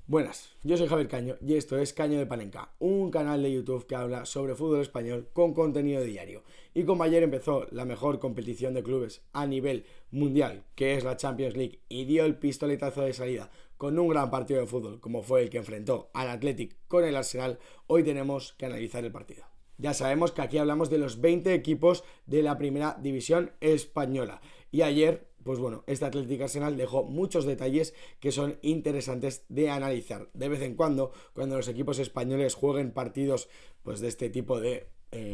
Buenas, yo soy Javier Caño y esto es Caño de Panenka, un canal de YouTube que habla sobre fútbol español con contenido diario. Y como ayer empezó la mejor competición de clubes a nivel mundial, que es la Champions League, y dio el pistoletazo de salida con un gran partido de fútbol, como fue el que enfrentó al Athletic con el Arsenal, hoy tenemos que analizar el partido. Ya sabemos que aquí hablamos de los 20 equipos de la primera división española. Y ayer, pues bueno, este Athletic Arsenal dejó muchos detalles que son interesantes de analizar. De vez en cuando los equipos españoles jueguen partidos pues de este tipo de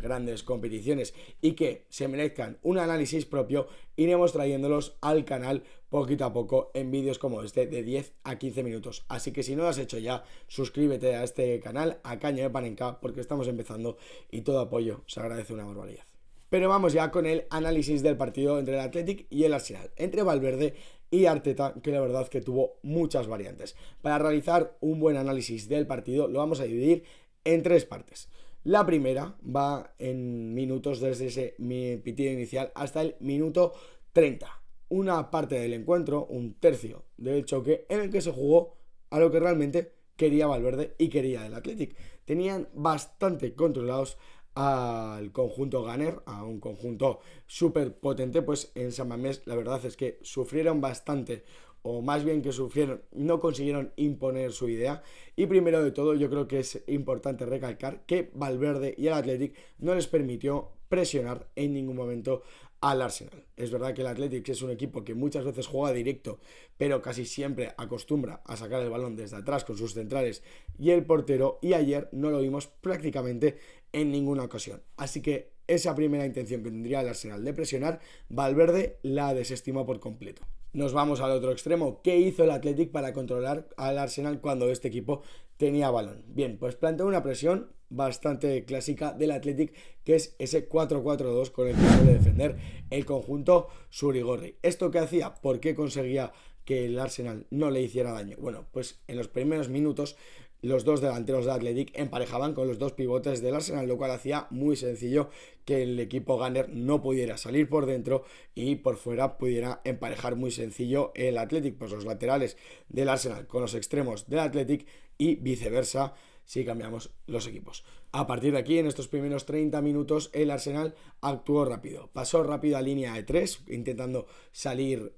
grandes competiciones y que se merezcan un análisis propio, iremos trayéndolos al canal poquito a poco en vídeos como este de 10 a 15 minutos. Así que si no lo has hecho ya, suscríbete a este canal, a Caño de Panenka, porque estamos empezando y todo apoyo se agradece una barbaridad. Pero vamos ya con el análisis del partido entre el Athletic y el Arsenal, entre Valverde y Arteta, que la verdad que tuvo muchas variantes. Para realizar un buen análisis del partido lo vamos a dividir en tres partes. La primera va en minutos desde ese pitido inicial hasta el minuto 30. Una parte del encuentro, un tercio del choque, en el que se jugó a lo que realmente quería Valverde y quería el Athletic. Tenían bastante controlados al conjunto Gunner, a un conjunto súper potente, pues en San Mamés la verdad es que sufrieron bastante, o más bien que sufrieron, no consiguieron imponer su idea. Y primero de todo yo creo que es importante recalcar que Valverde y el Athletic no les permitió presionar en ningún momento al Arsenal. Es verdad que el Athletic es un equipo que muchas veces juega directo, pero casi siempre acostumbra a sacar el balón desde atrás con sus centrales y el portero, y ayer no lo vimos prácticamente en ninguna ocasión. Así que esa primera intención que tendría el Arsenal de presionar, Valverde la desestimó por completo. Nos vamos al otro extremo. ¿Qué hizo el Athletic para controlar al Arsenal cuando este equipo tenía balón? Bien, pues planteó una presión bastante clásica del Athletic, que es ese 4-4-2 con el que suele defender el conjunto Surigorri. ¿Esto qué hacía? ¿Por qué conseguía que el Arsenal no le hiciera daño? Bueno, pues en los primeros minutos los dos delanteros de Athletic emparejaban con los dos pivotes del Arsenal, lo cual hacía muy sencillo que el equipo Gunner no pudiera salir por dentro y por fuera pudiera emparejar muy sencillo el Athletic, pues los laterales del Arsenal con los extremos del Athletic y viceversa si cambiamos los equipos. A partir de aquí, en estos primeros 30 minutos, el Arsenal actuó rápido, pasó rápido a línea de 3, intentando salir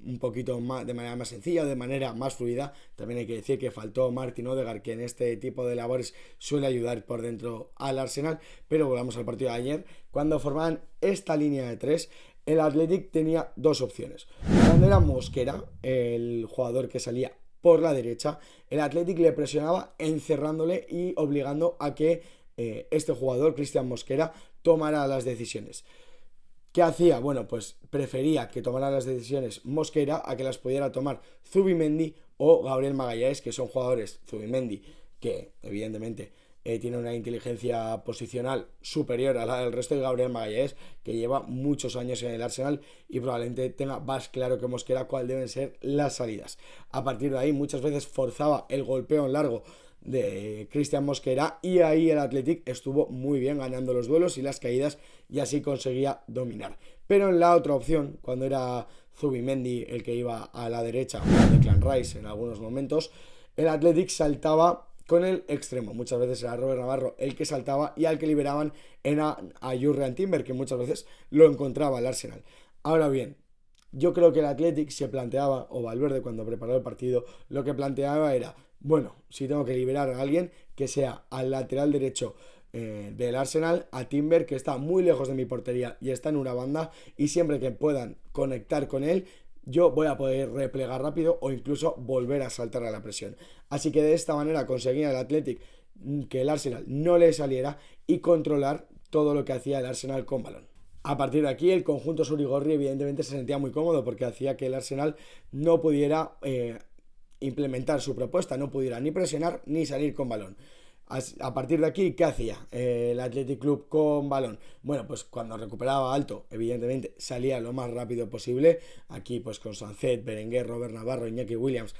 un poquito más, de manera más sencilla, de manera más fluida. También hay que decir que faltó Martin Odegaard, que en este tipo de labores suele ayudar por dentro al Arsenal. Pero volvamos al partido de ayer. Cuando formaban esta línea de 3, el Athletic tenía dos opciones. Cuando era Mosquera, el jugador que salía por la derecha, el Athletic le presionaba encerrándole y obligando a que este jugador, Cristian Mosquera, tomara las decisiones. ¿Qué hacía? Bueno, pues prefería que tomara las decisiones Mosquera a que las pudiera tomar Zubimendi o Gabriel Magallanes, que son jugadores, Zubimendi, que evidentemente tiene una inteligencia posicional superior a la del resto, de Gabriel Magallanes, que lleva muchos años en el Arsenal y probablemente tenga más claro que Mosquera cuáles deben ser las salidas. A partir de ahí muchas veces forzaba el golpeo en largo de Cristian Mosquera y ahí el Athletic estuvo muy bien ganando los duelos y las caídas y así conseguía dominar. Pero en la otra opción, cuando era Zubimendi el que iba a la derecha, o Declan Rice en algunos momentos, el Athletic saltaba con el extremo. Muchas veces era Robert Navarro el que saltaba y al que liberaban era a Jurriën Timber, que muchas veces lo encontraba el Arsenal. Ahora bien, yo creo que el Athletic se planteaba, o Valverde cuando preparó el partido, lo que planteaba era, bueno, si tengo que liberar a alguien, que sea al lateral derecho del Arsenal, a Timber, que está muy lejos de mi portería y está en una banda, y siempre que puedan conectar con él, yo voy a poder replegar rápido o incluso volver a saltar a la presión. Así que de esta manera conseguía el Athletic que el Arsenal no le saliera y controlar todo lo que hacía el Arsenal con balón. A partir de aquí el conjunto Surigorri evidentemente se sentía muy cómodo porque hacía que el Arsenal no pudiera implementar su propuesta, no pudiera ni presionar ni salir con balón. A partir de aquí, ¿qué hacía el Athletic Club con balón? Bueno, pues cuando recuperaba alto, evidentemente salía lo más rápido posible. Aquí pues con Sancet, Berenguer, Robert Navarro, Iñaki Williams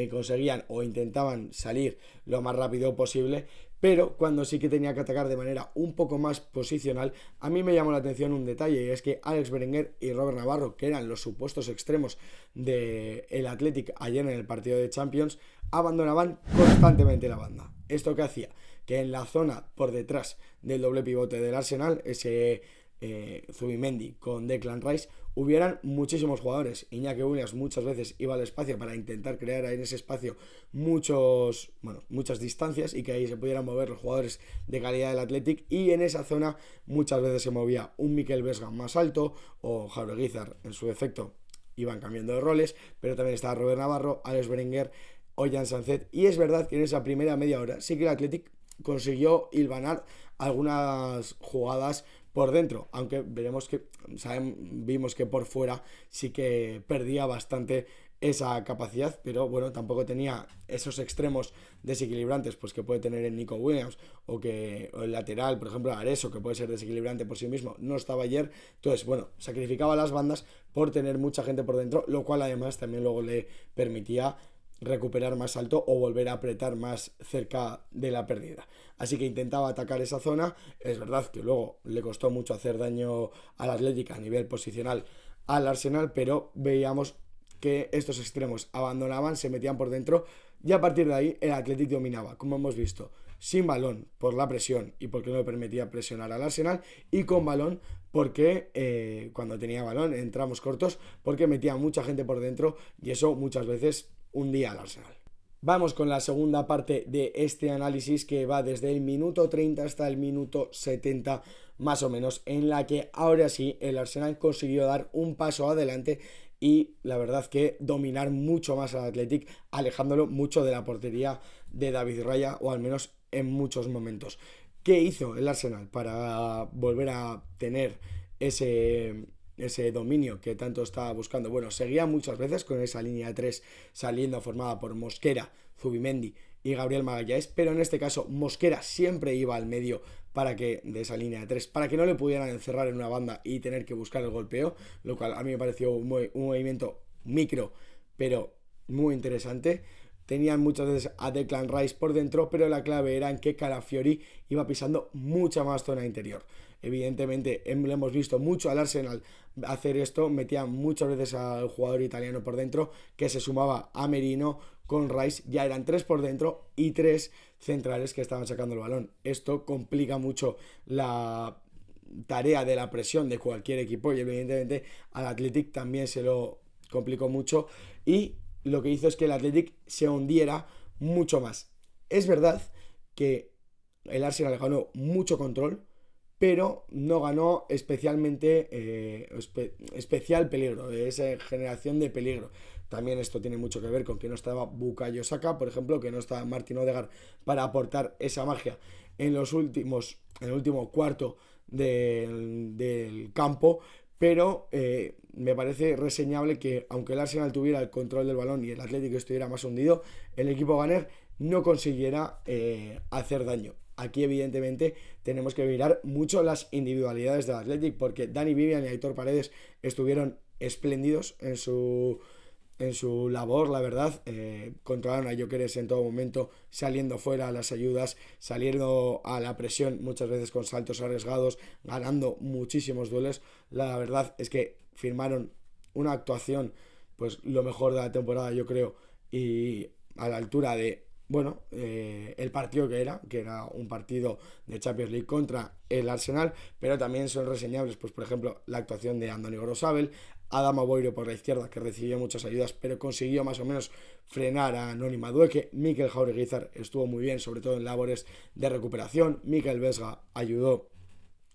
conseguían o intentaban salir lo más rápido posible. Pero cuando sí que tenía que atacar de manera un poco más posicional, a mí me llamó la atención un detalle, y es que Alex Berenguer y Robert Navarro, que eran los supuestos extremos del Athletic ayer en el partido de Champions, abandonaban constantemente la banda. ¿Esto qué hacía? Que en la zona por detrás del doble pivote del Arsenal, ese Zubimendi con Declan Rice, hubieran muchísimos jugadores. Iñaki Williams muchas veces iba al espacio para intentar crear en ese espacio muchas distancias y que ahí se pudieran mover los jugadores de calidad del Athletic, y en esa zona muchas veces se movía un Mikel Vesga más alto o Jaureguizar en su defecto. Iban cambiando de roles, pero también estaba Robert Navarro, Alex Berenguer o Jan Sanzet, y es verdad que en esa primera media hora sí que el Athletic consiguió hilvanar algunas jugadas por dentro, aunque vimos que por fuera sí que perdía bastante esa capacidad, pero bueno, tampoco tenía esos extremos desequilibrantes pues que puede tener el Nico Williams o el lateral, por ejemplo Areso, que puede ser desequilibrante por sí mismo, no estaba ayer. Entonces bueno, sacrificaba las bandas por tener mucha gente por dentro, lo cual además también luego le permitía recuperar más alto o volver a apretar más cerca de la pérdida. Así que intentaba atacar esa zona. Es verdad que luego le costó mucho hacer daño al Atlético a nivel posicional al Arsenal, pero veíamos que estos extremos abandonaban, se metían por dentro, y a partir de ahí el Atlético dominaba, como hemos visto, sin balón por la presión y porque no le permitía presionar al Arsenal, y con balón porque cuando tenía balón en tramos cortos, porque metía mucha gente por dentro y eso muchas veces hundía al Arsenal. Vamos con la segunda parte de este análisis, que va desde el minuto 30 hasta el minuto 70 más o menos, en la que ahora sí el Arsenal consiguió dar un paso adelante y la verdad que dominar mucho más al Athletic, alejándolo mucho de la portería de David Raya, o al menos en muchos momentos. ¿Qué hizo el Arsenal para volver a tener ese dominio que tanto estaba buscando? Bueno, seguía muchas veces con esa línea de 3 saliendo formada por Mosquera, Zubimendi y Gabriel Magallanes, pero en este caso Mosquera siempre iba al medio de esa línea de 3, para que no le pudieran encerrar en una banda y tener que buscar el golpeo, lo cual a mí me pareció un movimiento micro, pero muy interesante. Tenían muchas veces a Declan Rice por dentro, pero la clave era en que Calafiori iba pisando mucha más zona interior. Evidentemente, le hemos visto mucho al Arsenal hacer esto, metía muchas veces al jugador italiano por dentro, que se sumaba a Merino con Rice, ya eran 3 por dentro y 3 centrales que estaban sacando el balón. Esto complica mucho la tarea de la presión de cualquier equipo, y evidentemente al Athletic también se lo complicó mucho, y lo que hizo es que el Athletic se hundiera mucho más. Es verdad que el Arsenal ganó mucho control, pero no ganó especialmente especial peligro, esa generación de peligro. También esto tiene mucho que ver con que no estaba Bukayo Saka, por ejemplo, que no estaba Martin Odegaard para aportar esa magia en el último cuarto del campo. Pero me parece reseñable que, aunque el Arsenal tuviera el control del balón y el Atlético estuviera más hundido, el equipo ganer no consiguiera hacer daño. Aquí evidentemente tenemos que mirar mucho las individualidades del Athletic, porque Dani Vivian y Aitor Paredes estuvieron espléndidos en su labor, la verdad. Controlaron a Gyökeres en todo momento, saliendo fuera a las ayudas, saliendo a la presión muchas veces con saltos arriesgados, ganando muchísimos duelos. La verdad es que firmaron una actuación, pues lo mejor de la temporada, yo creo, y a la altura de el partido que era un partido de Champions League contra el Arsenal. Pero también son reseñables, pues por ejemplo, la actuación de Andoni Gorosabel, Adama Boiro por la izquierda, que recibió muchas ayudas pero consiguió más o menos frenar a Noni Madueke. Mikel Jaureguizar estuvo muy bien, sobre todo en labores de recuperación. Mikel Vesga ayudó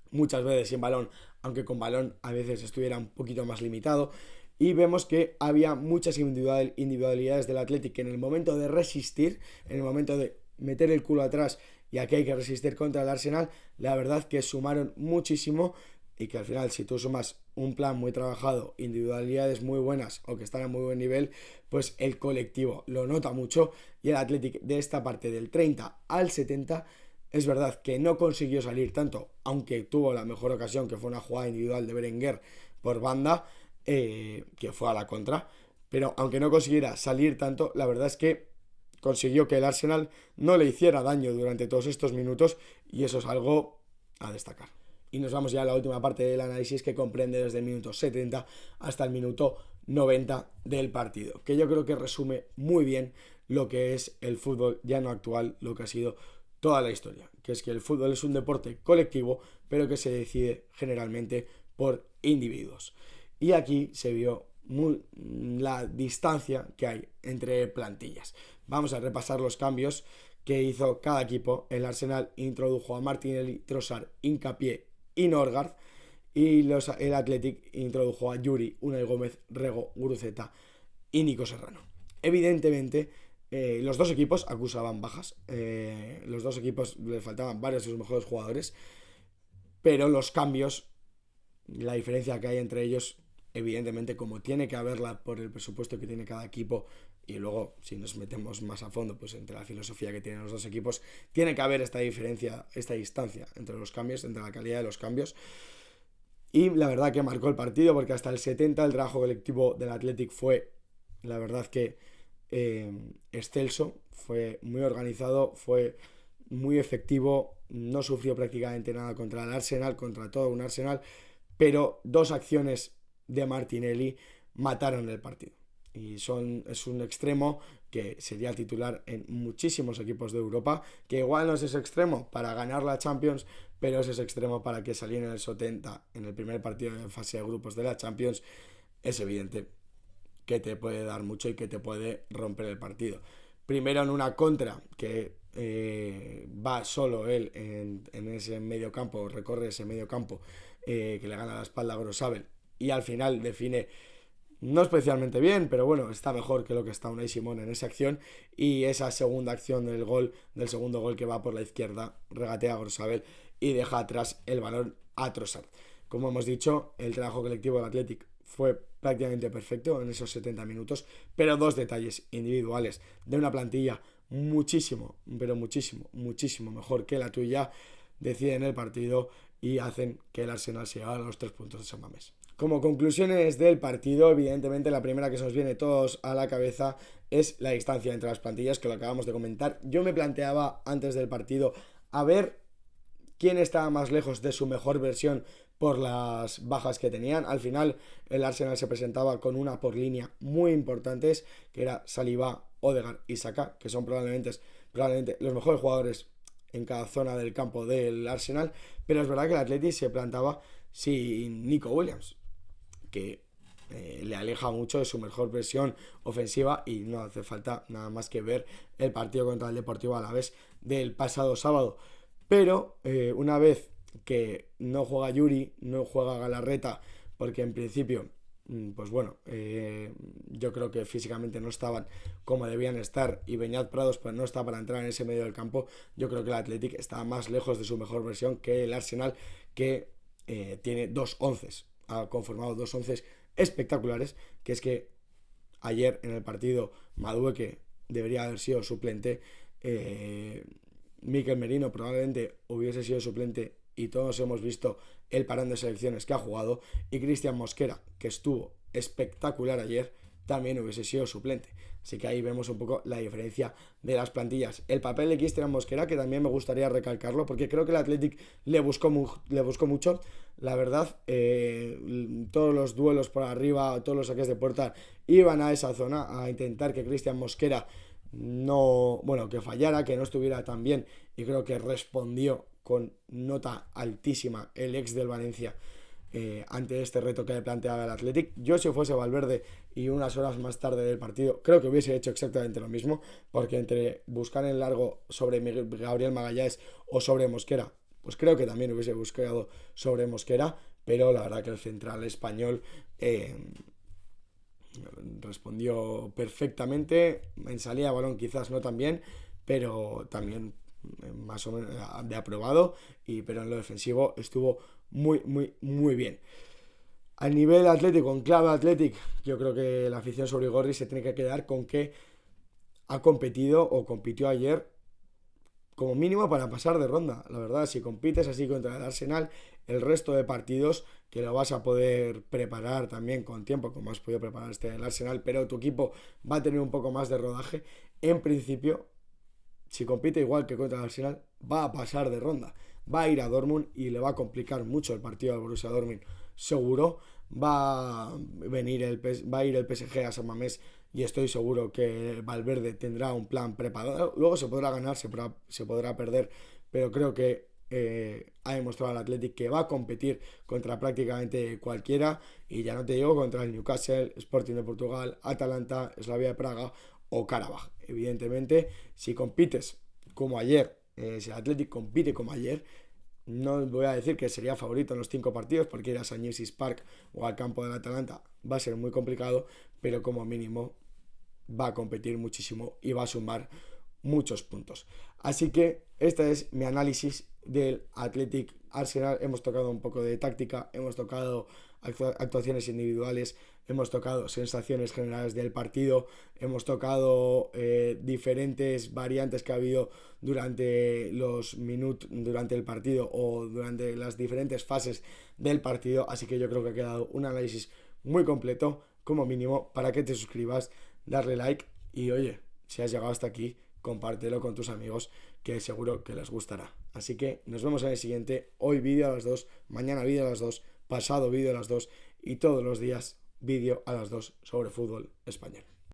muchas veces sin balón, aunque con balón a veces estuviera un poquito más limitado. Y vemos que había muchas individualidades del Athletic que en el momento de resistir, en el momento de meter el culo atrás, y aquí hay que resistir contra el Arsenal, la verdad que sumaron muchísimo, y que al final, si tú sumas un plan muy trabajado, individualidades muy buenas o que están a muy buen nivel, pues el colectivo lo nota mucho. Y el Athletic, de esta parte del 30 al 70, es verdad que no consiguió salir tanto, aunque tuvo la mejor ocasión, que fue una jugada individual de Berenguer por banda, que fue a la contra. Pero aunque no consiguiera salir tanto, la verdad es que consiguió que el Arsenal no le hiciera daño durante todos estos minutos, y eso es algo a destacar. Y nos vamos ya a la última parte del análisis, que comprende desde el minuto 70 hasta el minuto 90 del partido, que yo creo que resume muy bien lo que es el fútbol ya no actual, lo que ha sido toda la historia, que es que el fútbol es un deporte colectivo, pero que se decide generalmente por individuos. Y aquí se vio la distancia que hay entre plantillas. Vamos a repasar los cambios que hizo cada equipo. El Arsenal introdujo a Martinelli, Trossard, Hincapié y Norgard. Y el Athletic introdujo a Yuri, Unai Gómez, Rego, Guruceta y Nico Serrano. Evidentemente, los dos equipos acusaban bajas. Los dos equipos les faltaban varios de sus mejores jugadores. Pero los cambios, la diferencia que hay entre ellos, evidentemente, como tiene que haberla por el presupuesto que tiene cada equipo, y luego si nos metemos más a fondo pues entre la filosofía que tienen los dos equipos, tiene que haber esta diferencia, esta distancia entre los cambios, entre la calidad de los cambios. Y la verdad que marcó el partido, porque hasta el 70 el trabajo colectivo del Athletic fue, la verdad que excelso, fue muy organizado, fue muy efectivo, no sufrió prácticamente nada contra el Arsenal, contra todo un Arsenal, pero dos acciones de Martinelli mataron el partido. Y es un extremo que sería titular en muchísimos equipos de Europa, que igual no es ese extremo para ganar la Champions, pero es ese extremo para que saliera en el 70 en el primer partido de fase de grupos de la Champions. Es evidente que te puede dar mucho y que te puede romper el partido. Primero en una contra que va solo él en ese medio campo, recorre ese medio campo, que le gana la espalda a Grosabel, y al final define no especialmente bien, pero bueno, está mejor que lo que está Unai Simón en esa acción. Y esa segunda acción del segundo gol, que va por la izquierda, regatea a Grosabel y deja atrás el balón a Trossard. Como hemos dicho, el trabajo colectivo del Athletic fue prácticamente perfecto en esos 70 minutos, pero dos detalles individuales de una plantilla muchísimo, pero muchísimo, muchísimo mejor que la tuya, deciden el partido y hacen que el Arsenal se lleve a los 3 puntos de San Mamés. Como conclusiones del partido, evidentemente la primera que se nos viene todos a la cabeza es la distancia entre las plantillas, que lo acabamos de comentar. Yo me planteaba antes del partido a ver quién estaba más lejos de su mejor versión por las bajas que tenían. Al final el Arsenal se presentaba con una por línea muy importantes, que era Saliba, Odegaard y Saka, que son probablemente los mejores jugadores en cada zona del campo del Arsenal. Pero es verdad que el Athletic se plantaba sin Nico Williams, que le aleja mucho de su mejor versión ofensiva, y no hace falta nada más que ver el partido contra el Deportivo Alavés del pasado sábado. Pero una vez que no juega Yuri, no juega Galarreta, porque en principio, pues bueno, yo creo que físicamente no estaban como debían estar, y Beñat Prados pues no está para entrar en ese medio del campo. Yo creo que el Athletic está más lejos de su mejor versión que el Arsenal, que tiene dos onces, ha conformado dos onces espectaculares, que es que ayer en el partido Madueque debería haber sido suplente, Mikel Merino probablemente hubiese sido suplente, y todos hemos visto el parón de selecciones que ha jugado, y Cristian Mosquera, que estuvo espectacular ayer, también hubiese sido suplente. Así que ahí vemos un poco la diferencia de las plantillas. El papel de Cristian Mosquera, que también me gustaría recalcarlo, porque creo que el Athletic le buscó mucho. La verdad, todos los duelos por arriba, todos los saques de puerta iban a esa zona a intentar que Cristian Mosquera que fallara, que no estuviera tan bien, y creo que respondió con nota altísima el ex del Valencia ante este reto que le planteaba el Athletic. Yo, si fuese Valverde y unas horas más tarde del partido, creo que hubiese hecho exactamente lo mismo, porque entre buscar en largo sobre Gabriel Magallanes o sobre Mosquera, pues creo que también hubiese buscado sobre Mosquera, pero la verdad que el central español respondió perfectamente. En salida de balón quizás no tan bien, pero también más o menos de aprobado, pero en lo defensivo estuvo muy, muy, muy bien. A nivel atlético, en clave Athletic, yo creo que la afición sobre Gorri se tiene que quedar con que ha competido o compitió ayer como mínimo para pasar de ronda. La verdad, si compites así contra el Arsenal, el resto de partidos que lo vas a poder preparar también con tiempo, como has podido preparar el Arsenal, pero tu equipo va a tener un poco más de rodaje. En principio, si compite igual que contra el Arsenal, va a pasar de ronda. Va a ir a Dortmund y le va a complicar mucho el partido al Borussia Dortmund, seguro. Va a ir el PSG a San Mamés y estoy seguro que Valverde tendrá un plan preparado. Luego se podrá ganar, se podrá perder, pero creo que ha demostrado al Athletic que va a competir contra prácticamente cualquiera, y ya no te digo contra el Newcastle, Sporting de Portugal, Atalanta, Slavia de Praga o Karabaj. Evidentemente, si compites como ayer, si el Athletic compite como ayer, no voy a decir que sería favorito en los 5 partidos, porque ir a St. James's Park o al campo del Atalanta va a ser muy complicado, pero como mínimo va a competir muchísimo y va a sumar muchos puntos. Así que este es mi análisis del Athletic Arsenal. Hemos tocado un poco de táctica, hemos tocado actuaciones individuales, hemos tocado sensaciones generales del partido, hemos tocado diferentes variantes que ha habido durante los minutos, durante el partido o durante las diferentes fases del partido. Así que yo creo que ha quedado un análisis muy completo. Como mínimo, para que te suscribas, darle like y oye, si has llegado hasta aquí, compártelo con tus amigos, que seguro que les gustará. Así que nos vemos en el siguiente. Hoy vídeo a las 2, mañana vídeo a las 2, pasado vídeo a las 2 y todos los días vídeo a las 2 sobre fútbol español.